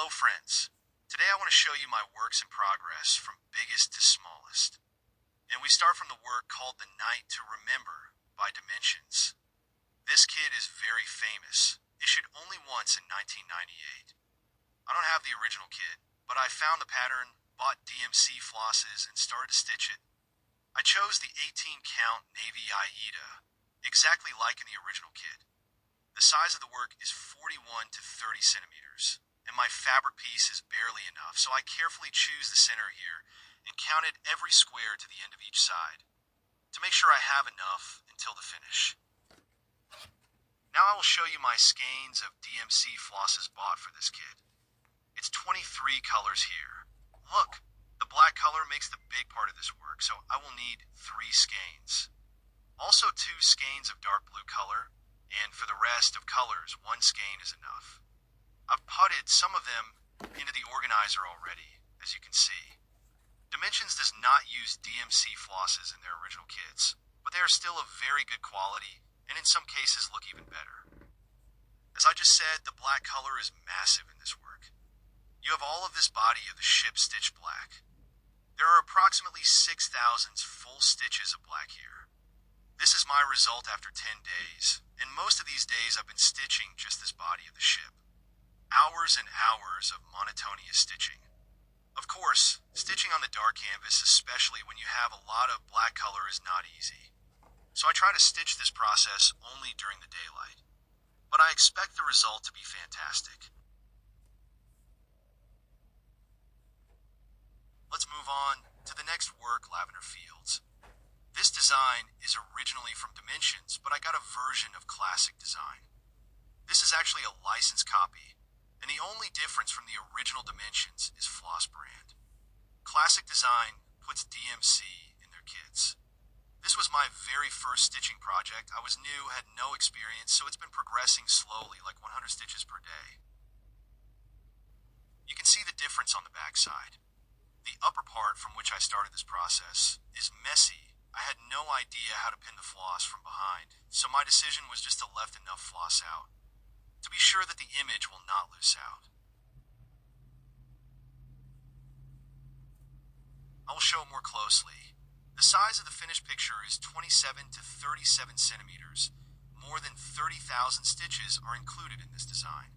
Hello friends. Today I want to show you my works in progress from biggest to smallest. And we start from the work called The Night to Remember by Dimensions. This kit is very famous, issued only once in 1998. I don't have the original kit, but I found the pattern, bought DMC flosses, and started to stitch it. I chose the 18 count Navy Aida, exactly like in the original kit. The size of the work is 41 to 30 centimeters, and my fabric piece is barely enough, so I carefully choose the center here and counted every square to the end of each side, to make sure I have enough until the finish. Now I will show you my skeins of DMC flosses bought for this kit. It's 23 colors here. Look, the black color makes the big part of this work, so I will need 3 skeins. Also 2 skeins of dark blue color, and for the rest of colors, 1 skein is enough. I've putted some of them into the organizer already, as you can see. Dimensions does not use DMC flosses in their original kits, but they are still of very good quality, and in some cases look even better. As I just said, the black color is massive in this work. You have all of this body of the ship stitched black. There are approximately 6,000 full stitches of black here. This is my result after 10 days, and most of these days I've been stitching just this body of the ship. Hours and hours of monotonous stitching. Of course, stitching on the dark canvas, especially when you have a lot of black color, is not easy. So I try to stitch this process only during the daylight. But I expect the result to be fantastic. Let's move on to the next work, Lavender Fields. This design is originally from Dimensions, but I got a version of Classic Design. This is actually a licensed copy, and the only difference from the original Dimensions is Floss brand. Classic Design puts DMC in their kits. This was my very first stitching project. I was new, had no experience, so it's been progressing slowly, like 100 stitches per day. You can see the difference on the back side. The upper part from which I started this process is messy. I had no idea how to pin the floss from behind, so my decision was just to left enough floss out, to be sure that the image will not loose out. I will show it more closely. The size of the finished picture is 27 to 37 centimeters. More than 30,000 stitches are included in this design.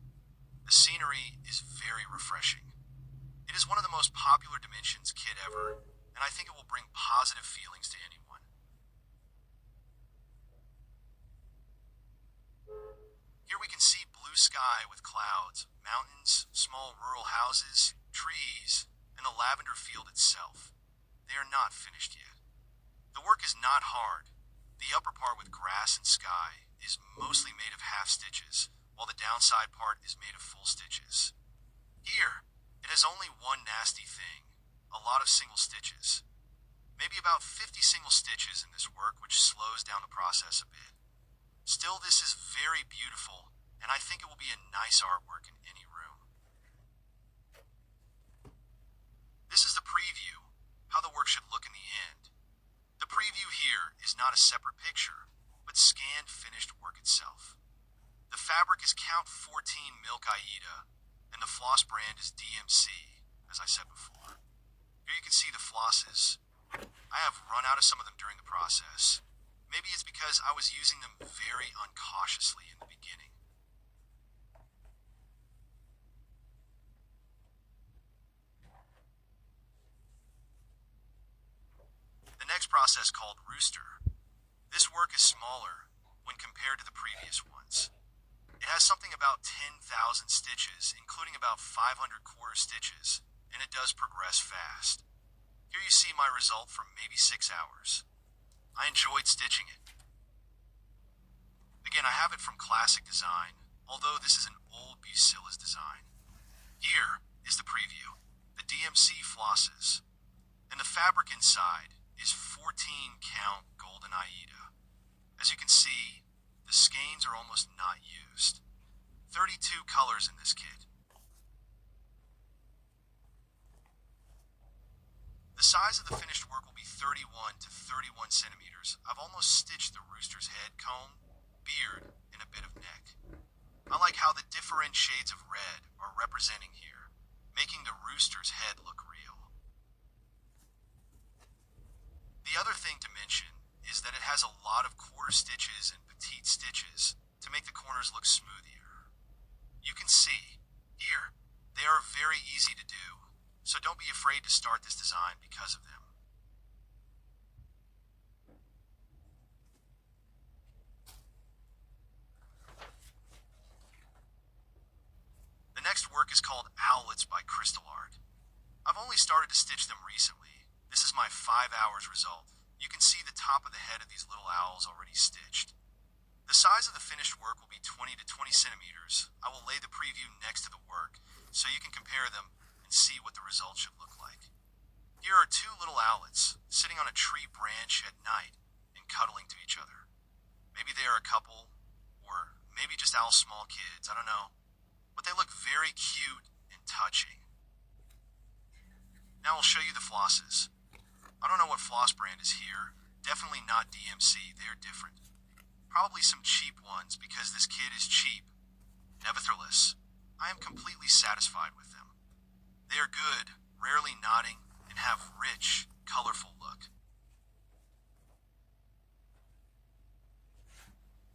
The scenery is very refreshing. It is one of the most popular Dimensions kit ever, and I think it will bring positive feelings to anyone. Here we can see blue sky with clouds, mountains, small rural houses, trees, and the lavender field itself. They are not finished yet. The work is not hard. The upper part with grass and sky is mostly made of half stitches, while the downside part is made of full stitches. Here, it has only one nasty thing, a lot of single stitches. Maybe about 50 single stitches in this work, which slows down the process a bit. Still, this is very beautiful, and I think it will be a nice artwork in any room. This is the preview, how the work should look in the end. The preview here is not a separate picture, but scanned finished work itself. The fabric is count 14 Milk Aida, and the floss brand is DMC, as I said before. Here you can see the flosses. I have run out of some of them during the process. Maybe it's because I was using them very uncautiously in the beginning. The next process, called Rooster. This work is smaller when compared to the previous ones. It has something about 10,000 stitches, including about 500 quarter stitches, and it does progress fast. Here you see my result from maybe 6 hours. I enjoyed stitching it. Again, I have it from Classic Design, although this is an old Bucilla's design. Here is the preview, the DMC flosses, and the fabric inside is 14 count golden Aida. As you can see, the skeins are almost not used. 32 colors in this kit. The size of the finished work will be 31 to 31 centimeters. I've almost stitched the rooster's head, comb, beard, and a bit of neck. I like how the different shades of red are representing here. making the rooster's head look real. The other thing to mention is that it has a lot of quarter stitches and petite stitches to make the corners look smoother. You can see, here, they are very easy to do, so don't be afraid to start this design because of them. The next work is called Owlets by Crystal Art. I've only started to stitch them recently. This is my 5 hours result. You can see the top of the head of these little owls already stitched. The size of the finished work will be 20 to 20 centimeters. I will lay the preview next to the work so you can compare them and see what the result should look like. Here are 2 little owlets sitting on a tree branch at night and cuddling to each other. Maybe they are a couple, or maybe just owl small kids, I don't know. But they look very cute and touching. Now I'll show you the flosses. I don't know what floss brand is here. Definitely not DMC, they're different. Probably some cheap ones because this kid is cheap. Nevertheless, I am completely satisfied with them. They are good, rarely knotting, and have rich, colorful look.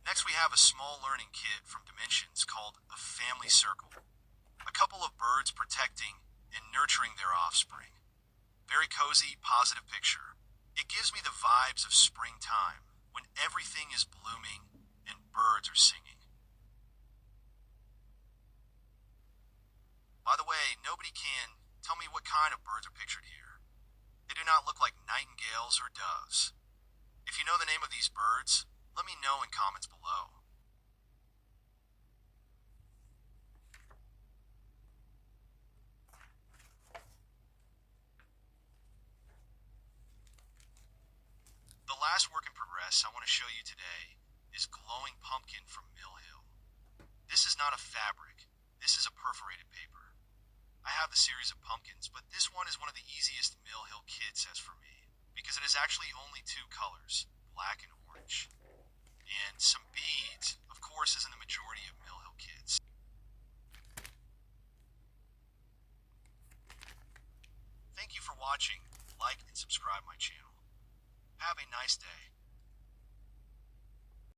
Next we have a small learning kit from Dimensions called a family circle. A couple of birds protecting and nurturing their offspring. Very cozy, positive picture. It gives me the vibes of springtime when everything is blooming and birds are singing. By the way, nobody can tell me what kind of birds are pictured here. They do not look like nightingales or doves. If you know the name of these birds, let me know in comments below. The last work in progress I want to show you today is Glowing Pumpkin from Mill Hill. This is not a fabric, this is a perforated paper. I have the series of pumpkins, but this one is one of the easiest Mill Hill kits as for me, because it is actually only 2 colors, black and orange. And some beads, of course, as in the majority of Mill Hill kits. Thank you for watching. Like and subscribe my channel. Have a nice day.